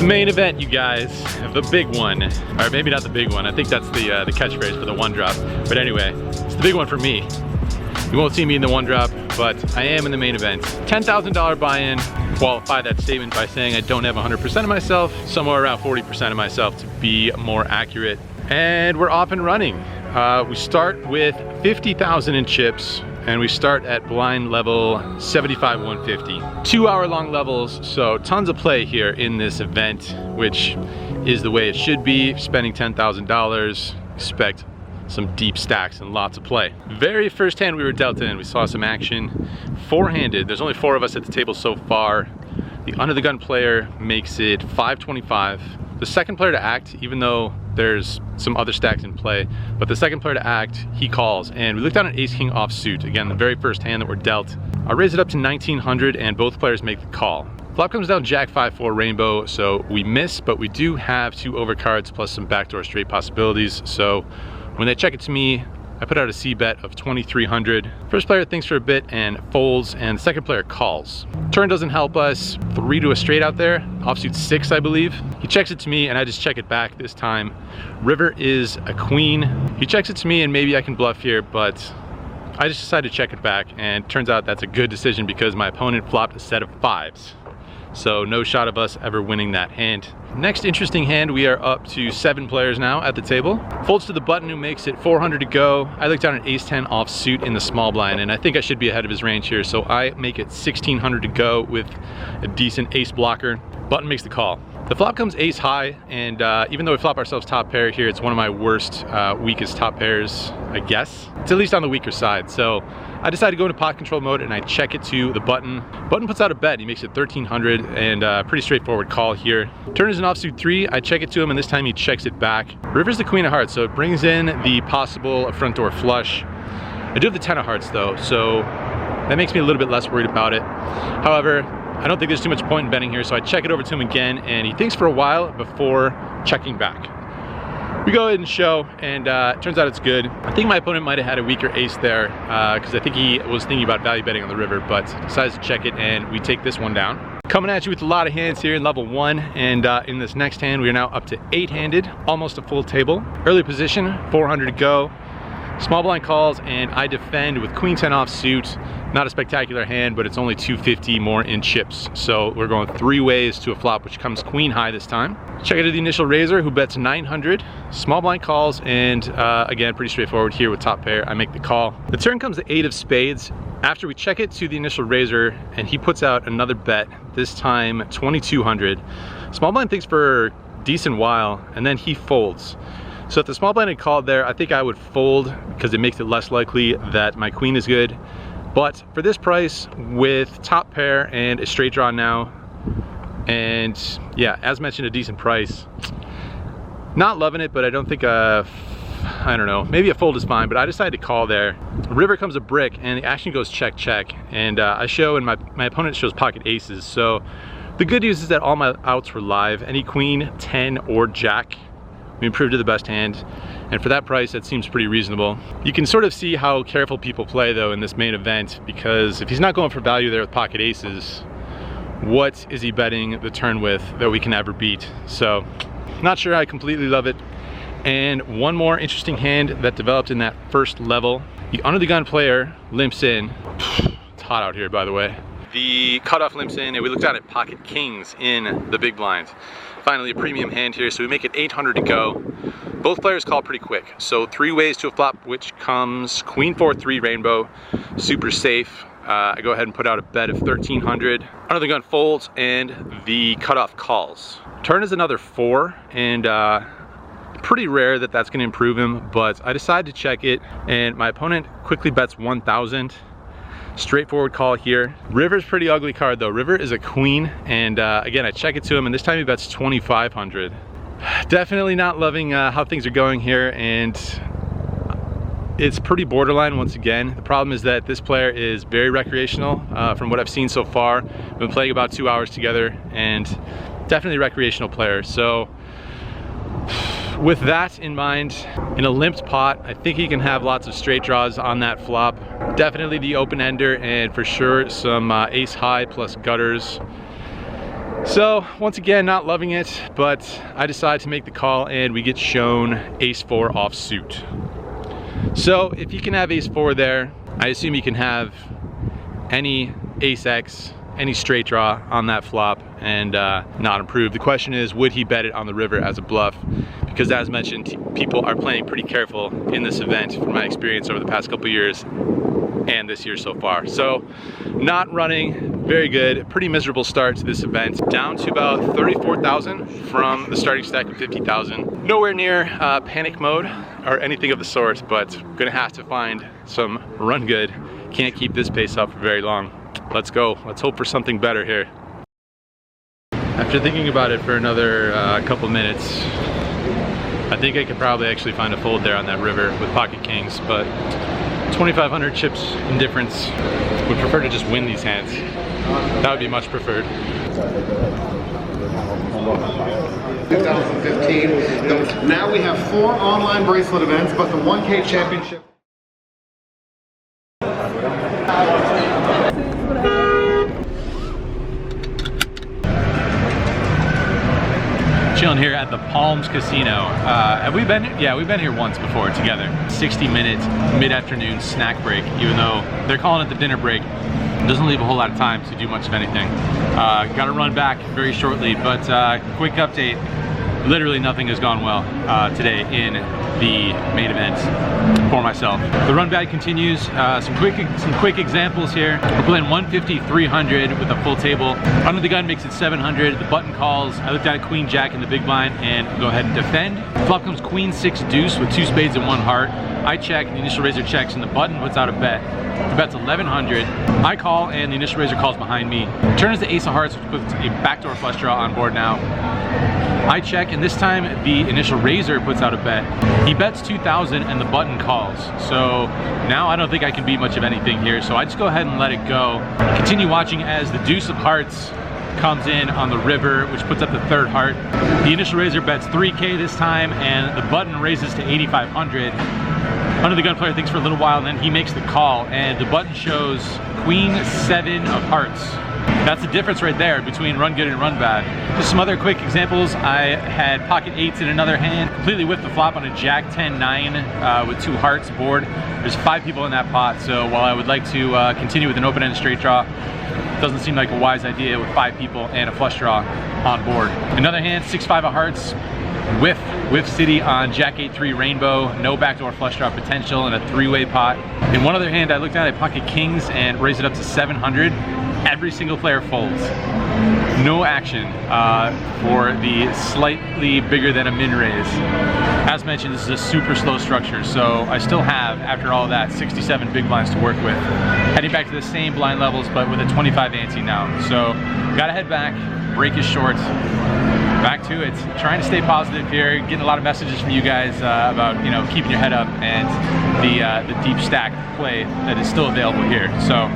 Main event, you guys, the big one, or maybe not the big one. I think that's the catchphrase for the one drop. But anyway, it's the big one for me. You won't see me in the one drop, but I am in the main event. $10,000 buy-in. Qualify that statement by saying I don't have 100% of myself, somewhere around 40% of myself to be more accurate. And we're off and running. We start with 50,000 in chips, and we start at blind level 75 150. 2 hour long levels, so tons of play here in this event, which is the way it should be. Spending $10,000, expect some deep stacks and lots of play. Very first hand we were dealt in, we saw some action. Four-handed, there's only 4 of us at the table so far. The under the gun player makes it 525. The second player to act, even though there's some other stacks in play, but the second player to act, he calls, and we looked down an ace-king offsuit. Again, the very first hand that we're dealt. I raise it up to 1900 and both players make the call. Flop comes down Jack 5-4 rainbow, so we miss, but we do have 2 overcards plus some backdoor straight possibilities. So when they check it to me, I put out a C bet of 2300. First player thinks for a bit and folds, and the second player calls. Turn doesn't help us. 3 to a straight out there. Offsuit 6, I believe. He checks it to me and I just check it back this time. River is a queen. He checks it to me and maybe I can bluff here, but I just decided to check it back, and turns out that's a good decision because my opponent flopped a set of 5s. So no shot of us ever winning that hand. Next interesting hand, we are up to 7 players now at the table. Folds to the button, who makes it 400 to go. I look down an ace-10 offsuit in the small blind, and I think I should be ahead of his range here, so I make it 1600 to go with a decent ace blocker. Button makes the call. The flop comes ace high, and even though we flop ourselves top pair here, it's one of my worst, weakest top pairs, I guess. It's at least on the weaker side, so I decided to go into pot control mode and I check it to the button. Button puts out a bet, he makes it 1300, and pretty straightforward call here. Turn is an offsuit 3, I check it to him, and this time he checks it back. River's the queen of hearts, so it brings in the possible front door flush. I do have the 10 of hearts though, so that makes me a little bit less worried about it. However, I don't think there's too much point in betting here, so I check it over to him again, and he thinks for a while before checking back. We go ahead and show, and it turns out it's good. I think my opponent might have had a weaker ace there, because I think he was thinking about value betting on the river, but decides to check it, and we take this one down. Coming at you with a lot of hands here in level 1, and in this next hand, we are now up to 8-handed, almost a full table. Early position, 400 to go. Small blind calls, and I defend with queen 10 offsuit. Not a spectacular hand, but it's only 250 more in chips. So we're going 3 ways to a flop, which comes queen high this time. Check it to the initial raiser, who bets 900. Small blind calls, and again, pretty straightforward here with top pair. I make the call. The turn comes the 8 of spades. After we check it to the initial raiser, and he puts out another bet, this time 2200. Small blind thinks for a decent while, and then he folds. So if the small blind had called there, I think I would fold because it makes it less likely that my queen is good. But for this price, with top pair and a straight draw now, and yeah, as mentioned, a decent price. Not loving it, but I don't think I don't know, maybe a fold is fine, but I decided to call there. River comes a brick, and the action goes check, check. And I show, and my opponent shows pocket aces. So the good news is that all my outs were live. Any queen, 10, or jack. We improved to the best hand, and for that price, that seems pretty reasonable. You can sort of see how careful people play though in this main event, because if he's not going for value there with pocket aces, what is he betting the turn with that we can ever beat? So, not sure I completely love it. And one more interesting hand that developed in that first level. The under the gun player limps in. It's hot out here, by the way. The cutoff limps in, and we looked down at pocket kings in the big blind. Finally, a premium hand here, so we make it 800 to go. Both players call pretty quick, so 3 ways to a flop, which comes queen 4-3 rainbow, super safe. I go ahead and put out a bet of 1300. Under the gun folds, and the cutoff calls. Turn is another 4, and pretty rare that that's going to improve him, but I decided to check it, and my opponent quickly bets 1000. straightforward call here. River's pretty ugly card though. River is a queen, and again, I check it to him, and this time he bets 2,500. Definitely not loving how things are going here, and it's pretty borderline once again. The problem is that this player is very recreational from what I've seen so far. We've been playing about 2 hours together, and definitely a recreational player. So with that in mind, in a limped pot, I think he can have lots of straight draws on that flop. Definitely the open ender, and for sure some ace high plus gutters. So once again, not loving it, but I decide to make the call, and we get shown ace 4 offsuit. So if he can have ace 4 there, I assume he can have any ace X, any straight draw on that flop, and not improve. The question is, would he bet it on the river as a bluff? Because as mentioned, people are playing pretty careful in this event from my experience over the past couple years and this year so far. So not running very good, pretty miserable start to this event. Down to about 34,000 from the starting stack of 50,000. Nowhere near panic mode or anything of the sort, but gonna have to find some run good. Can't keep this pace up for very long. Let's go, let's hope for something better here. After thinking about it for another couple minutes, I think I could probably actually find a fold there on that river with pocket kings, but 2,500 chips in difference. Would prefer to just win these hands. That would be much preferred. 2015. Now we have 4 online bracelet events, but the 1K championship. Chilling here at the Palms Casino. Have we been here? Yeah, we've been here once before together. 60-minute mid-afternoon snack break, even though they're calling it the dinner break. Doesn't leave a whole lot of time to do much of anything. Gotta run back very shortly, but quick update. Literally nothing has gone well today in the main event for myself. The run back continues. Some quick examples here. We're playing 150-300 with a full table. Under the gun makes it 700. The button calls. I looked at queen jack in the big blind and go ahead and defend. Flop comes queen 6 deuce with 2 spades and 1 heart. I check, the initial raiser checks, and the button puts out a bet. The bet's 1,100. I call, and the initial raiser calls behind me. Turn is the ace of hearts, which puts a backdoor flush draw on board now. I check, and this time the initial raiser puts out a bet. He bets 2,000 and the button calls. So now I don't think I can beat much of anything here. So I just go ahead and let it go. Continue watching as the deuce of hearts comes in on the river, which puts up the 3rd heart. The initial raiser bets 3K this time, and the button raises to 8,500. Under the gun player thinks for a little while, and then he makes the call, and the button shows queen 7 of hearts. That's the difference right there between run good and run bad. Just some other quick examples. I had pocket 8s in another hand, completely whipped the flop on a jack 10-9 with 2 hearts board. There's 5 people in that pot, so while I would like to continue with an open-end straight draw, it doesn't seem like a wise idea with 5 people and a flush draw on board. Another hand, 6-5 of hearts, whiff city on jack 8-3 rainbow, no backdoor flush draw potential, and a 3-way pot. In one other hand, I looked at pocket kings and raised it up to 700. Every single player folds. No action for the slightly bigger than a min raise. As mentioned, this is a super slow structure, so I still have, after all of that, 67 big blinds to work with. Heading back to the same blind levels, but with a 25 ante now. So gotta head back, break is short. Back to it, trying to stay positive here, getting a lot of messages from you guys about, you know, keeping your head up and the deep stack play that is still available here. So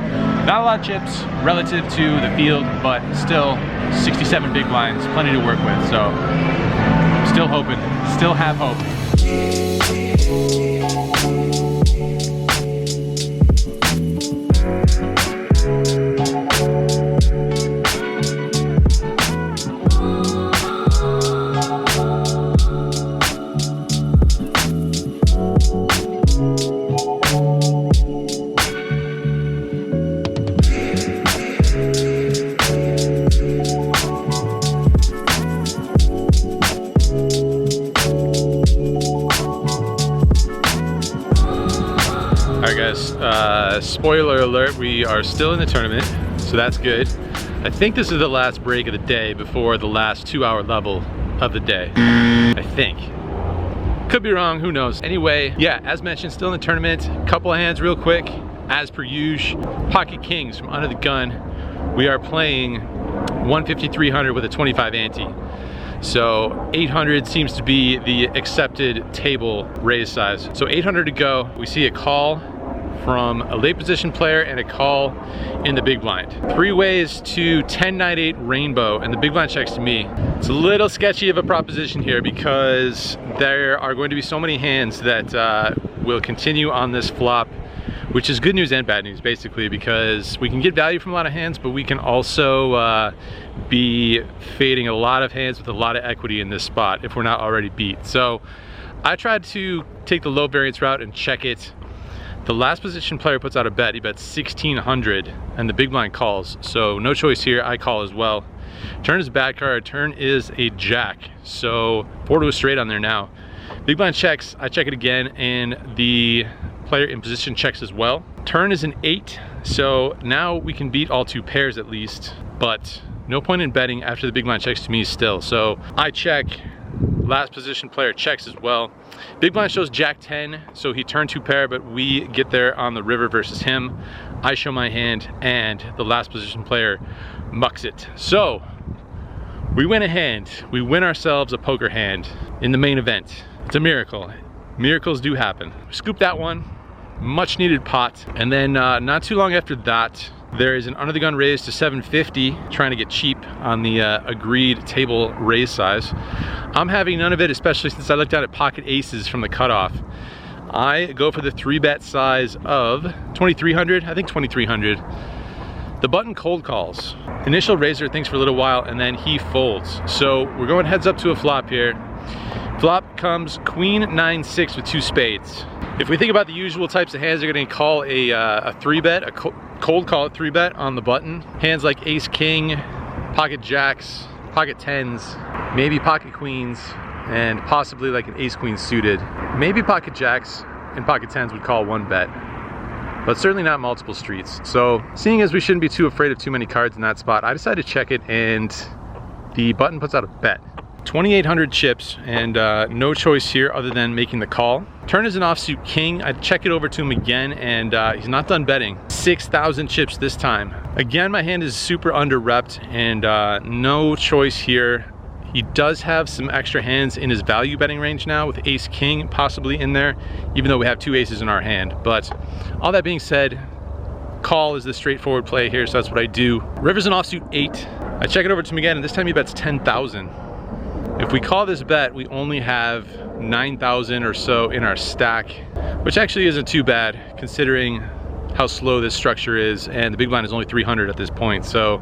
not a lot of chips relative to the field, but still 67 big blinds, plenty to work with. So still hoping, still have hope. Spoiler alert, we are still in the tournament, so that's good. I think this is the last break of the day before the last 2-hour level of the day. I think. Could be wrong, who knows. Anyway, yeah, as mentioned, still in the tournament. Couple of hands real quick. as per usual, pocket kings from under the gun. We are playing 150-300 with a 25 ante. So 800 seems to be the accepted table raise size. So 800 to go. We see a call from a late position player and a call in the big blind. 3 ways to 10-9-8 rainbow, and the big blind checks to me. It's a little sketchy of a proposition here because there are going to be so many hands that will continue on this flop, which is good news and bad news basically, because we can get value from a lot of hands, but we can also be fading a lot of hands with a lot of equity in this spot if we're not already beat. So I tried to take the low variance route and check it. The last position player puts out a bet. He bets 1,600 and the big blind calls. So no choice here, I call as well. Turn is a bad card, turn is a jack. So 4 to a straight on there now. Big blind checks, I check it again, and the player in position checks as well. Turn is an 8, so now we can beat all 2 pairs at least, but no point in betting after the big blind checks to me still. So I check, last position player checks as well. Big blind shows jack 10, so he turned 2 pair, but we get there on the river versus him. I show my hand, and the last position player mucks it. So we win a hand, we win ourselves a poker hand in the main event. It's a miracle. Miracles do happen. Scoop that one, much needed pot, and then not too long after that, there is an under the gun raise to 750, trying to get cheap on the agreed table raise size. I'm having none of it, especially since I looked down at pocket aces from the cutoff. I go for the 3-bet size of 2,300, I think 2,300. The button cold calls. Initial raiser thinks for a little while, and then he folds. So we're going heads up to a flop here. Flop comes queen 9-6 with 2 spades. If we think about the usual types of hands, they're going to call a 3-bet, a cold call at 3-bet on the button. Hands like ace king, pocket jacks, pocket 10s, maybe pocket queens, and possibly like an ace queen suited. Maybe pocket jacks and pocket 10s would call 1-bet, but certainly not multiple streets. So seeing as we shouldn't be too afraid of too many cards in that spot, I decided to check it, and the button puts out a bet. 2,800 chips, and no choice here other than making the call. Turn is an offsuit king. I check it over to him again, and he's not done betting. 6,000 chips this time. Again, my hand is super under-repped, and no choice here. He does have some extra hands in his value betting range now, with ace king possibly in there, even though we have 2 aces in our hand. But all that being said, call is the straightforward play here, so that's what I do. River's an offsuit 8. I check it over to him again, and this time he bets 10,000. If we call this bet, we only have 9,000 or so in our stack, which actually isn't too bad considering how slow this structure is, and the big blind is only 300 at this point, so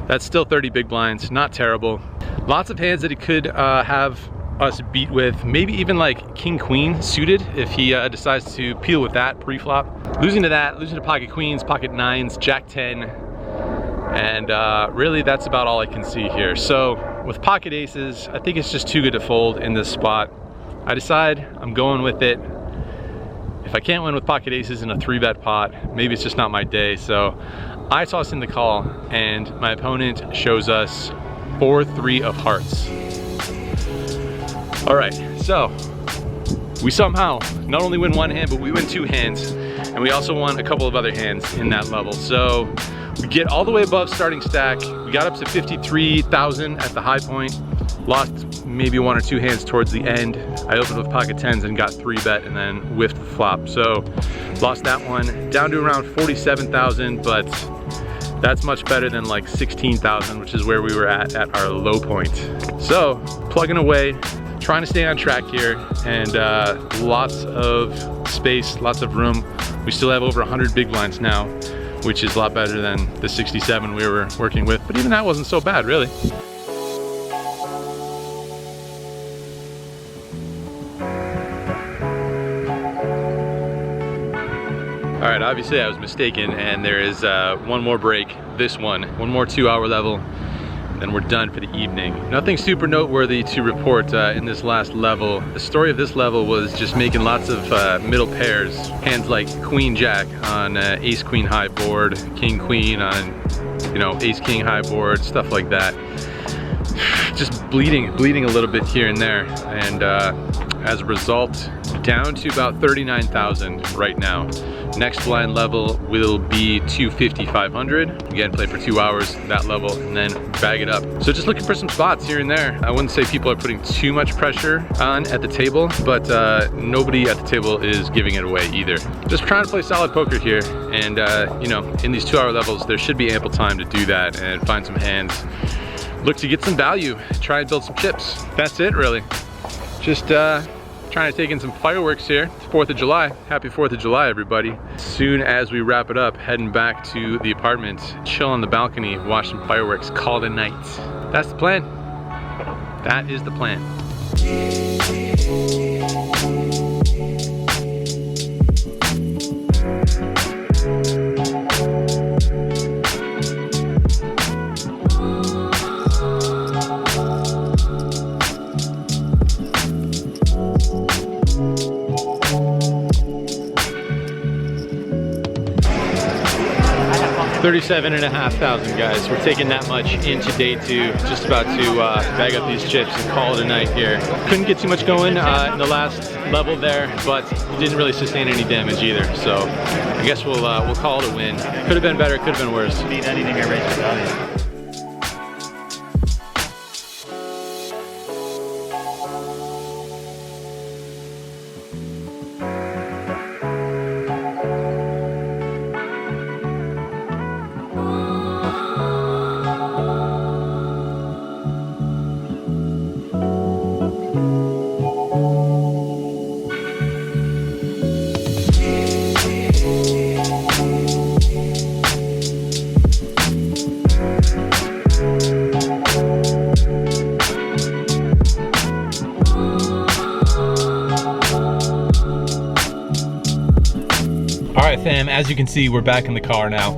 that's still 30 big blinds, not terrible. Lots of hands that he could have us beat with, maybe even like king queen suited if he decides to peel with that pre-flop. Losing to that, losing to pocket queens, pocket 9s, jack 10, and really that's about all I can see here. So with pocket aces, I think it's just too good to fold in this spot. I decide I'm going with it. If I can't win with pocket aces in a 3-bet pot, maybe it's just not my day. So I toss in the call, and my opponent shows us 4-3 of hearts. All right, so we somehow not only win 1 hand, but we win 2 hands, and we also won a couple of other hands in that level. So we get all the way above starting stack. We got up to 53,000 at the high point. Lost maybe 1 or 2 hands towards the end. I opened with pocket 10s and got 3-bet and then whiffed the flop. So lost that one, down to around 47,000, but that's much better than like 16,000, which is where we were at our low point. So plugging away, trying to stay on track here, and lots of space, lots of room. We still have over 100 big blinds now, which is a lot better than the 67 we were working with, but even that wasn't so bad, really. All right, obviously I was mistaken, and there is one more break, this one more 2-hour level, then we're done for the evening. Nothing super noteworthy to report in this last level. The story of this level was just making lots of middle pairs, hands like queen jack on ace queen high board, king queen on, you know, ace king high board, stuff like that. Just bleeding a little bit here and there, and as a result, down to about 39,000 right now. Next blind level will be 250, 500. Again, play for 2 hours, that level, and then bag it up. So just looking for some spots here and there. I wouldn't say people are putting too much pressure on at the table, but nobody at the table is giving it away either. Just trying to play solid poker here, and you know, in these 2 hour levels, there should be ample time to do that and find some hands. Look to get some value, try and build some chips. That's it, really. Just trying to take in some fireworks here. It's 4th of July. Happy 4th of July, everybody. As soon as we wrap it up, heading back to the apartment, chill on the balcony, watch some fireworks, call it a night. That's the plan. That is the plan. 37,500, guys. We're taking that much into day 2. Just about to bag up these chips and call it a night here. Couldn't get too much going in the last level there, but it didn't really sustain any damage either. So I guess we'll call it a win. Could have been better, could have been worse. Beat anything I raised value. Alright fam, as you can see, we're back in the car now.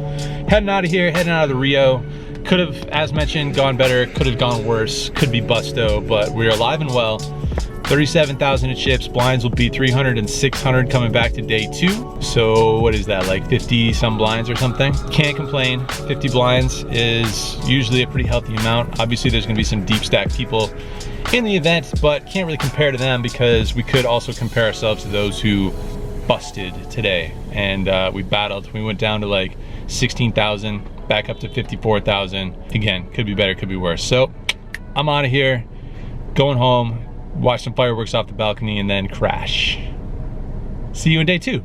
Heading out of here, heading out of the Rio. Could have, as mentioned, gone better, could have gone worse, could be busto, but we're alive and well. 37,000 of chips, blinds will be 300 and 600 coming back to day 2. So what is that, like 50 some blinds or something? Can't complain. 50 blinds is usually a pretty healthy amount. Obviously there's gonna be some deep stack people in the event, but can't really compare to them because we could also compare ourselves to those who busted today. And we battled. We went down to like 16,000, back up to 54,000. Again, could be better, could be worse. So I'm out of here, going home, watch some fireworks off the balcony, and then crash. See you in day 2.